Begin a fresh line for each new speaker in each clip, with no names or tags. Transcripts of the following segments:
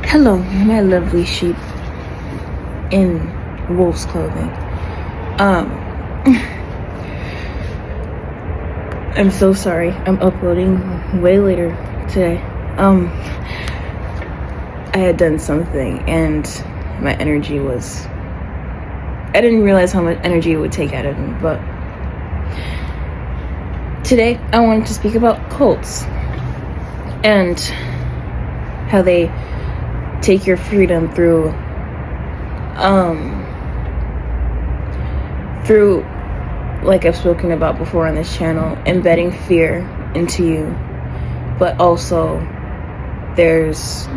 Hello, my lovely sheep in wolf's clothing. I'm so sorry. I'm uploading way later today. I had done something and my energy was... I didn't realize how much energy it would take out of me, but today I wanted to speak about cults and how they take your freedom through like I've spoken about before on this channel, embedding fear into you, but also there's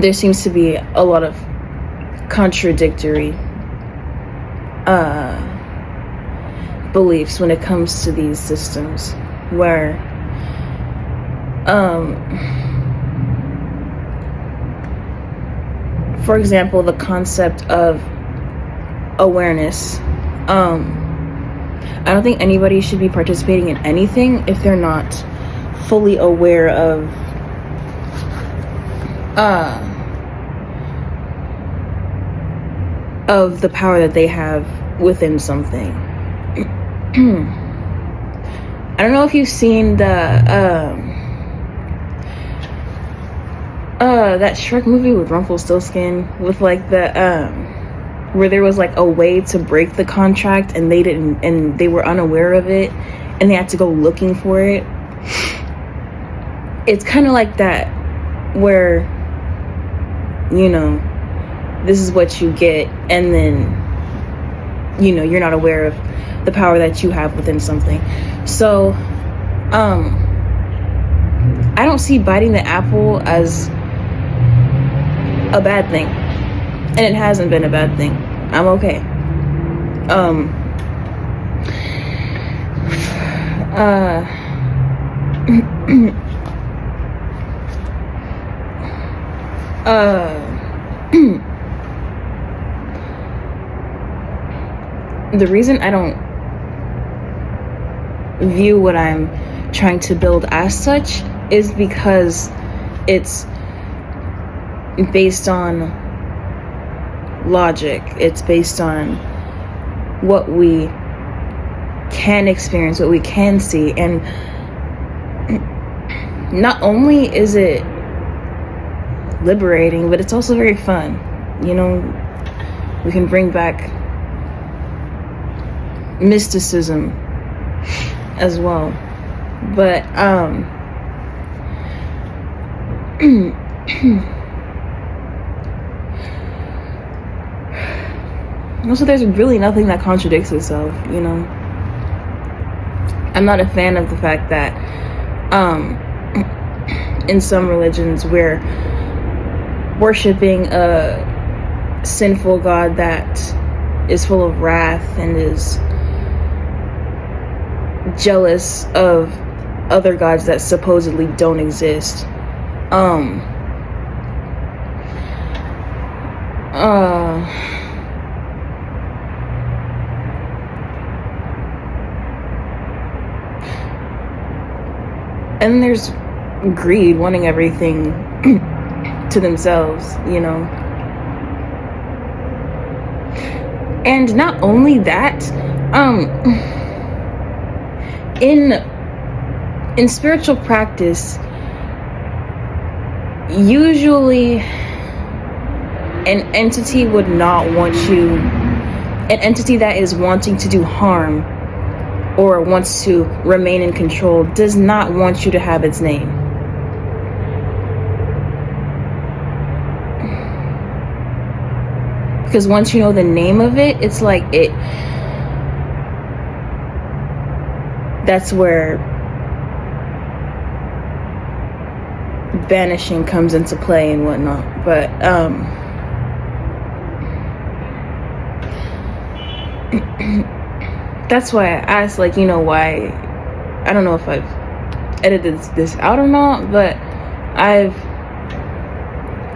there seems to be a lot of contradictory beliefs when it comes to these systems, where for example, the concept of awareness. I don't think anybody should be participating in anything if they're not fully aware of the power that they have within something. I don't know if you've seen the that Shrek movie with Rumpelstiltskin, with like the where there was like a way to break the contract and they didn't, and they were unaware of it and they had to go looking for it. It's kind of like that, where, you know, this is what you get, and then, you know, you're not aware of the power that you have within something. So I don't see biting the apple as a bad thing, and it hasn't been a bad thing. I'm okay. The reason I don't view what I'm trying to build as such is because it's based on logic. It's based on what we can experience, what we can see, and not only is it liberating, but it's also very fun. You know, we can bring back mysticism as well. But also, there's really nothing that contradicts itself, you know. I'm not a fan of the fact that in some religions we're worshiping a sinful God that is full of wrath and is jealous of other gods that supposedly don't exist. And there's greed, wanting everything to themselves, you know. And not only that, in spiritual practice, usually an entity would not want you, an entity that is wanting to do harm or wants to remain in control does not want you to have its name. Because once you know the name of it, it's like that's where banishing comes into play and whatnot. But that's why I asked, like, you know, why, I don't know if I've edited this out or not, but I've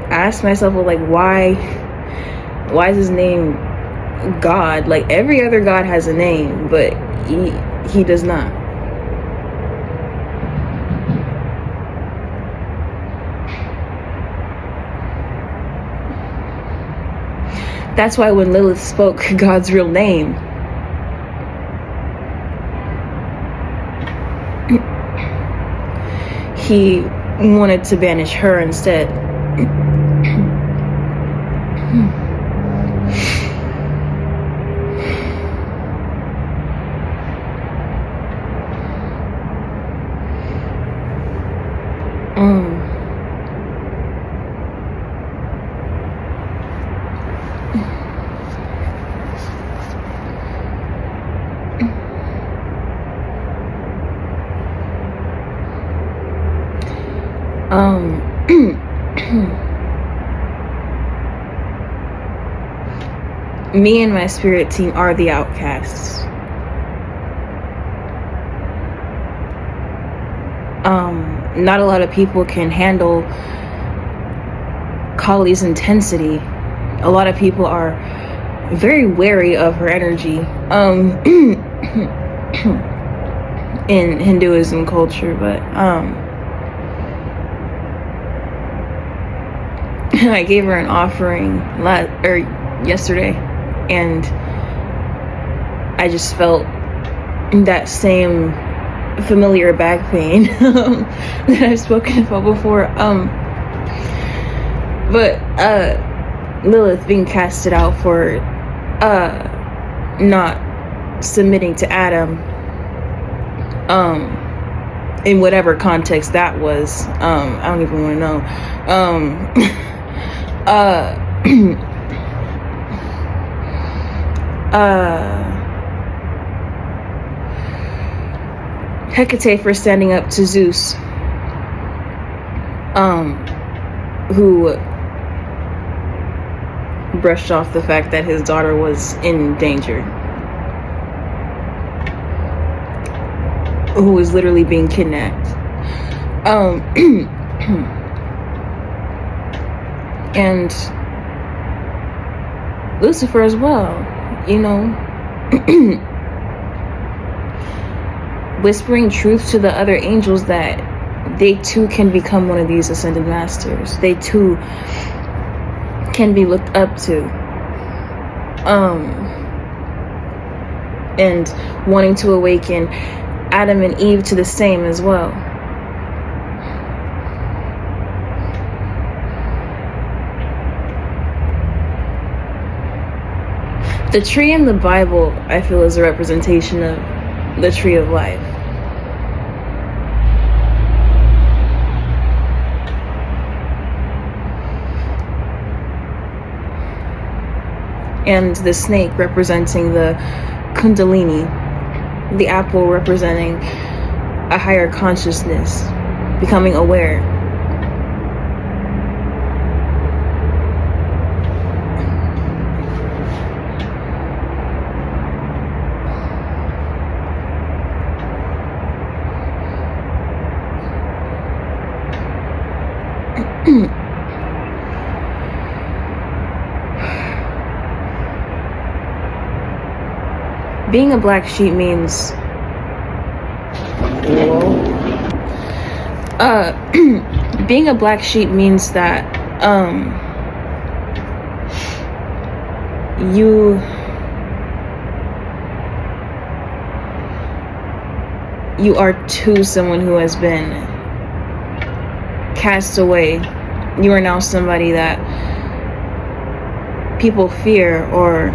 asked myself, well, like, why is his name God? Like, every other God has a name, but he does not. That's why when Lilith spoke God's real name, he wanted to banish her instead. Me and my spirit team are the outcasts. Not a lot of people can handle Kali's intensity. A lot of people are very wary of her energy in Hinduism culture, but I gave her an offering yesterday, and I just felt that same familiar back pain that I've spoken about before. But Lilith being casted out for not submitting to Adam, in whatever context that was, I don't even want to know. Hecate for standing up to Zeus, who brushed off the fact that his daughter was in danger, who was literally being kidnapped. And Lucifer as well, you know, whispering truth to the other angels that they too can become one of these ascended masters. They too can be looked up to. And wanting to awaken Adam and Eve to the same as well. The tree in the Bible, I feel, is a representation of the tree of life. And the snake representing the Kundalini, the apple representing a higher consciousness, becoming aware. Being a black sheep means being a black sheep means that you are to someone who has been cast away. You are now somebody that people fear or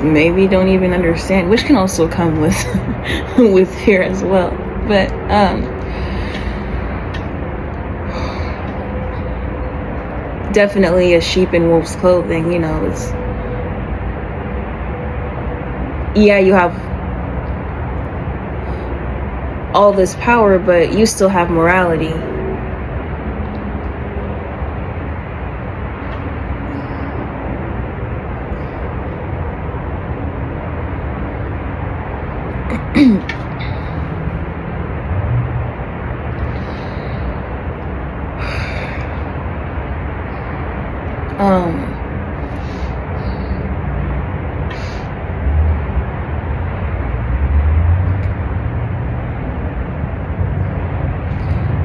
maybe don't even understand, which can also come with with fear as well. But definitely a sheep in wolf's clothing, you know. It's, yeah, you have all this power, but you still have morality.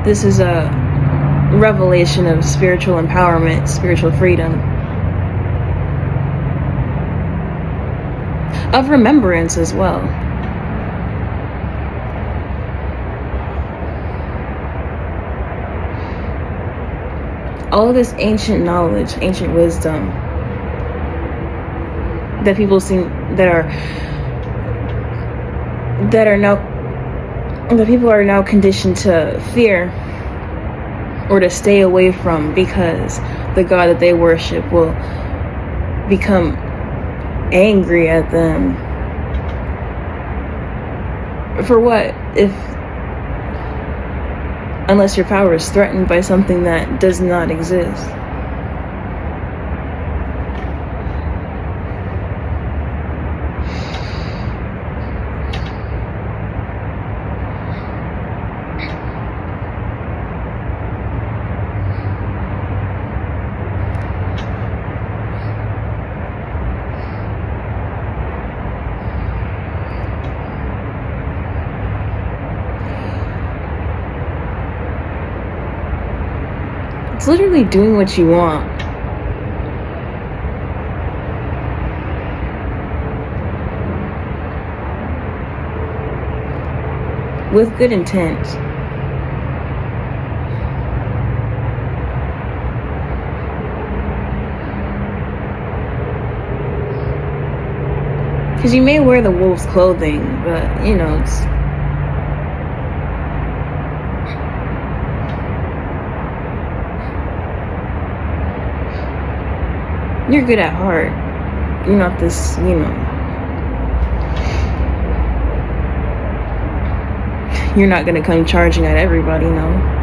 This is a revelation of spiritual empowerment, spiritual freedom, of remembrance as well. All of this ancient knowledge, ancient wisdom that people seem that people are now conditioned to fear or to stay away from, because the God that they worship will become angry at them. For what? Unless your power is threatened by something that does not exist. It's literally doing what you want. With good intent. Because you may wear the wolf's clothing, but it's you're good at heart. You're not this, you're not gonna come charging at everybody, no.